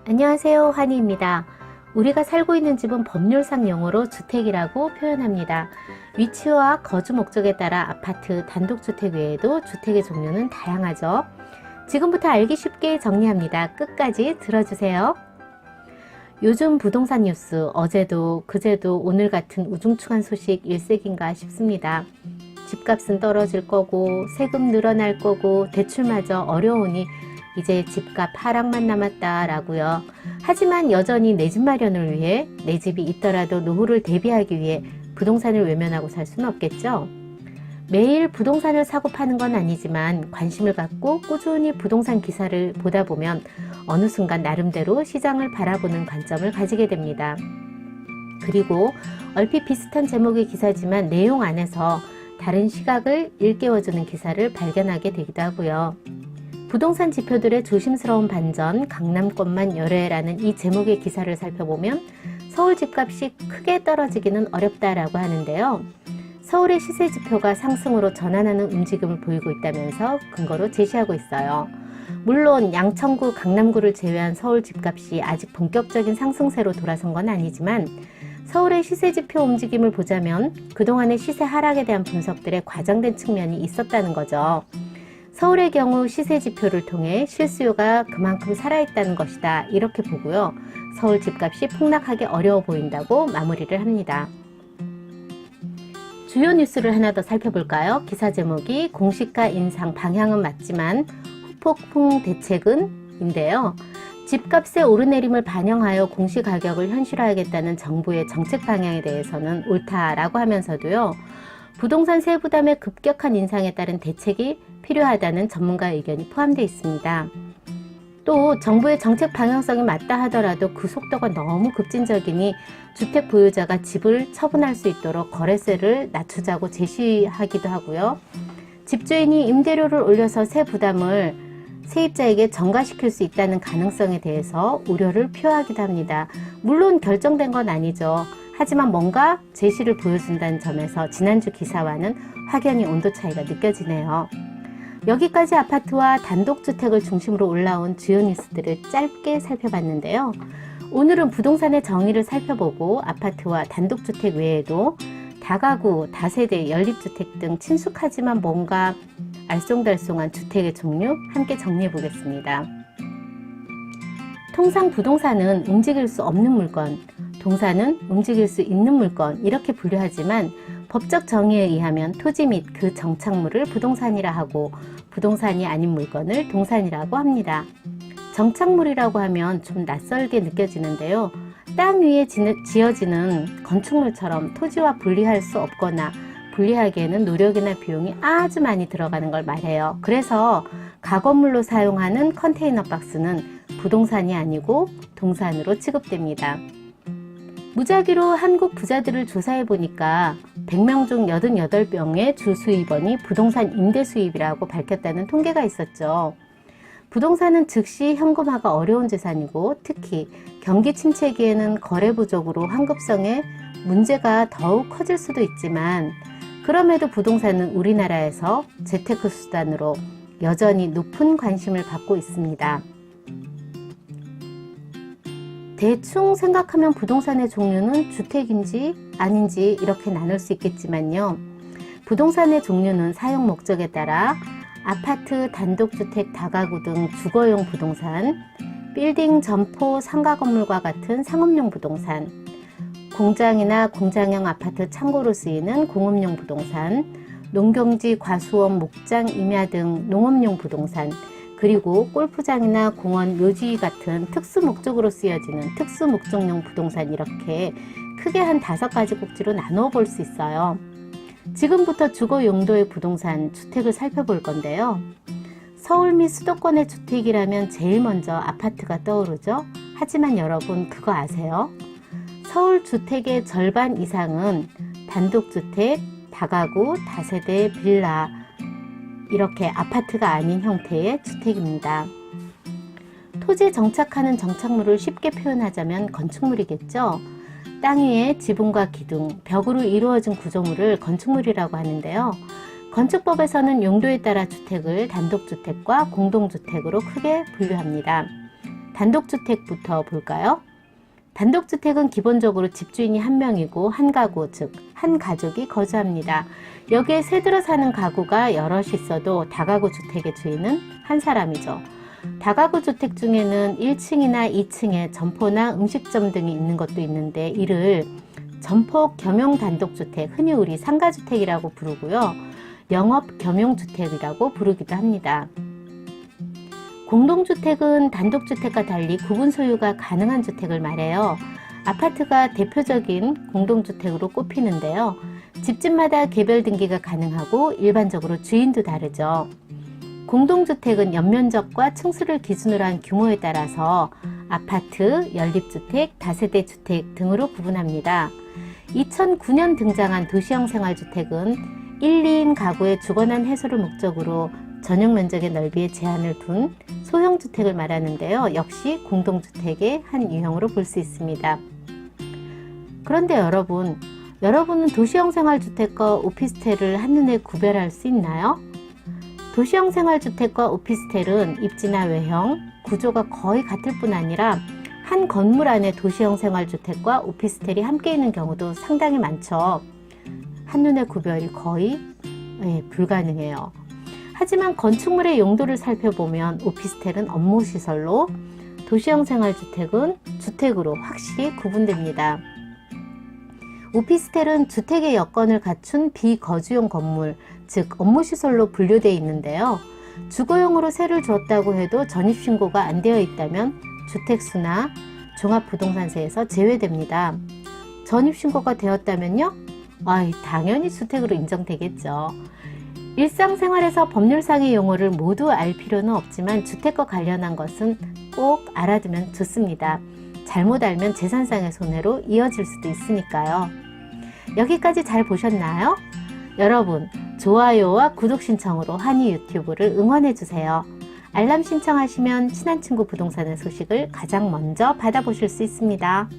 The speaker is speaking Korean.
안녕하세요, 환희입니다. 우리가 살고 있는 집은 법률상 용어로 주택이라고 표현합니다. 위치와 거주 목적에 따라 아파트, 단독주택 외에도 주택의 종류는 다양하죠. 지금부터 알기 쉽게 정리합니다. 끝까지 들어주세요. 요즘 부동산 뉴스, 어제도 그제도 오늘 같은 우중충한 소식 일색인가 싶습니다. 집값은 떨어질 거고 세금 늘어날 거고 대출마저 어려우니 이제 집값 하락만 남았다라고요. 하지만 여전히 내 집 마련을 위해, 내 집이 있더라도 노후를 대비하기 위해 부동산을 외면하고 살 수는 없겠죠. 매일 부동산을 사고 파는 건 아니지만 관심을 갖고 꾸준히 부동산 기사를 보다 보면 어느 순간 나름대로 시장을 바라보는 관점을 가지게 됩니다. 그리고 얼핏 비슷한 제목의 기사지만 내용 안에서 다른 시각을 일깨워주는 기사를 발견하게 되기도 하고요. 부동산 지표들의 조심스러운 반전, 강남권만 열애라는 이 제목의 기사를 살펴보면 서울 집값이 크게 떨어지기는 어렵다라고 하는데요. 서울의 시세 지표가 상승으로 전환하는 움직임을 보이고 있다면서 근거로 제시하고 있어요. 물론 양천구, 강남구를 제외한 서울 집값이 아직 본격적인 상승세로 돌아선 건 아니지만 서울의 시세 지표 움직임을 보자면 그동안의 시세 하락에 대한 분석들에 과장된 측면이 있었다는 거죠. 서울의 경우 시세 지표를 통해 실수요가 그만큼 살아있다는 것이다, 이렇게 보고요. 서울 집값이 폭락하기 어려워 보인다고 마무리를 합니다. 주요 뉴스를 하나 더 살펴볼까요? 기사 제목이 공시가 인상 방향은 맞지만 후폭풍 대책은? 인데요. 집값의 오르내림을 반영하여 공시가격을 현실화하겠다는 정부의 정책 방향에 대해서는 옳다라고 하면서도요. 부동산 세부담의 급격한 인상에 따른 대책이 필요하다는 전문가 의견이 포함되어 있습니다. 또 정부의 정책 방향성이 맞다 하더라도 그 속도가 너무 급진적이니 주택 보유자가 집을 처분할 수 있도록 거래세를 낮추자고 제시하기도 하고요. 집주인이 임대료를 올려서 세 부담을 세입자에게 전가시킬 수 있다는 가능성에 대해서 우려를 표하기도 합니다. 물론 결정된 건 아니죠. 하지만 뭔가 제시를 보여준다는 점에서 지난주 기사와는 확연히 온도 차이가 느껴지네요. 여기까지 아파트와 단독주택을 중심으로 올라온 주요 뉴스들을 짧게 살펴봤는데요. 오늘은 부동산의 정의를 살펴보고 아파트와 단독주택 외에도 다가구, 다세대, 연립주택 등 친숙하지만 뭔가 알쏭달쏭한 주택의 종류 함께 정리해 보겠습니다. 통상 부동산은 움직일 수 없는 물건, 동산은 움직일 수 있는 물건 이렇게 분류하지만 법적 정의에 의하면 토지 및 그 정착물을 부동산이라 하고 부동산이 아닌 물건을 동산이라고 합니다. 정착물이라고 하면 좀 낯설게 느껴지는데요. 땅 위에 지어지는 건축물처럼 토지와 분리할 수 없거나 분리하기에는 노력이나 비용이 아주 많이 들어가는 걸 말해요. 그래서 가건물로 사용하는 컨테이너 박스는 부동산이 아니고 동산으로 취급됩니다. 무작위로 한국 부자들을 조사해 보니까 100명 중 88명의 주 수입원이 부동산 임대 수입이라고 밝혔다는 통계가 있었죠. 부동산은 즉시 현금화가 어려운 재산이고 특히 경기 침체기에는 거래 부족으로 환급성에 문제가 더욱 커질 수도 있지만 그럼에도 부동산은 우리나라에서 재테크 수단으로 여전히 높은 관심을 받고 있습니다. 대충 생각하면 부동산의 종류는 주택인지 아닌지 이렇게 나눌 수 있겠지만요. 부동산의 종류는 사용 목적에 따라 아파트, 단독주택, 다가구 등 주거용 부동산, 빌딩, 점포, 상가 건물과 같은 상업용 부동산, 공장이나 공장형 아파트 창고로 쓰이는 공업용 부동산, 농경지, 과수원, 목장, 임야 등 농업용 부동산, 그리고 골프장이나 공원, 묘지 같은 특수 목적으로 쓰여지는 특수 목적용 부동산 이렇게 크게 한 5가지 꼭지로 나누어 볼 수 있어요. 지금부터 주거 용도의 부동산, 주택을 살펴볼 건데요. 서울 및 수도권의 주택이라면 제일 먼저 아파트가 떠오르죠. 하지만 여러분 그거 아세요? 서울 주택의 절반 이상은 단독주택, 다가구, 다세대, 빌라 이렇게 아파트가 아닌 형태의 주택입니다. 토지에 정착하는 정착물을 쉽게 표현하자면 건축물이겠죠. 땅 위에 지붕과 기둥, 벽으로 이루어진 구조물을 건축물이라고 하는데요. 건축법에서는 용도에 따라 주택을 단독주택과 공동주택으로 크게 분류합니다. 단독주택부터 볼까요? 단독주택은 기본적으로 집주인이 한 명이고 한 가구, 즉 한 가족이 거주합니다. 여기에 새들어 사는 가구가 여럿이 있어도 다가구 주택의 주인은 한 사람이죠. 다가구 주택 중에는 1층이나 2층에 점포나 음식점 등이 있는 것도 있는데 이를 점포 겸용 단독주택, 흔히 우리 상가주택이라고 부르고요. 영업 겸용주택이라고 부르기도 합니다. 공동주택은 단독주택과 달리 구분 소유가 가능한 주택을 말해요. 아파트가 대표적인 공동주택으로 꼽히는데요. 집집마다 개별 등기가 가능하고 일반적으로 주인도 다르죠. 공동주택은 연면적과 층수를 기준으로 한 규모에 따라서 아파트, 연립주택, 다세대 주택 등으로 구분합니다. 2009년 등장한 도시형 생활주택은 1, 2인 가구의 주거난 해소를 목적으로 전용 면적의 넓이에 제한을 둔 소형주택을 말하는데요. 역시 공동주택의 한 유형으로 볼 수 있습니다. 그런데 여러분은 도시형 생활주택과 오피스텔을 한눈에 구별할 수 있나요? 도시형 생활주택과 오피스텔은 입지나 외형, 구조가 거의 같을 뿐 아니라 한 건물 안에 도시형 생활주택과 오피스텔이 함께 있는 경우도 상당히 많죠. 한눈에 구별이 거의 불가능해요. 하지만 건축물의 용도를 살펴보면 오피스텔은 업무시설로, 도시형 생활주택은 주택으로 확실히 구분됩니다. 오피스텔은 주택의 여건을 갖춘 비거주용 건물, 즉 업무시설로 분류되어 있는데요. 주거용으로 세를 주었다고 해도 전입신고가 안 되어 있다면 주택수나 종합부동산세에서 제외됩니다. 전입신고가 되었다면요? 당연히 주택으로 인정되겠죠. 일상생활에서 법률상의 용어를 모두 알 필요는 없지만 주택과 관련한 것은 꼭 알아두면 좋습니다. 잘못 알면 재산상의 손해로 이어질 수도 있으니까요. 여기까지 잘 보셨나요? 여러분, 좋아요와 구독 신청으로 한이 유튜브를 응원해주세요. 알람 신청하시면 친한 친구 부동산의 소식을 가장 먼저 받아보실 수 있습니다.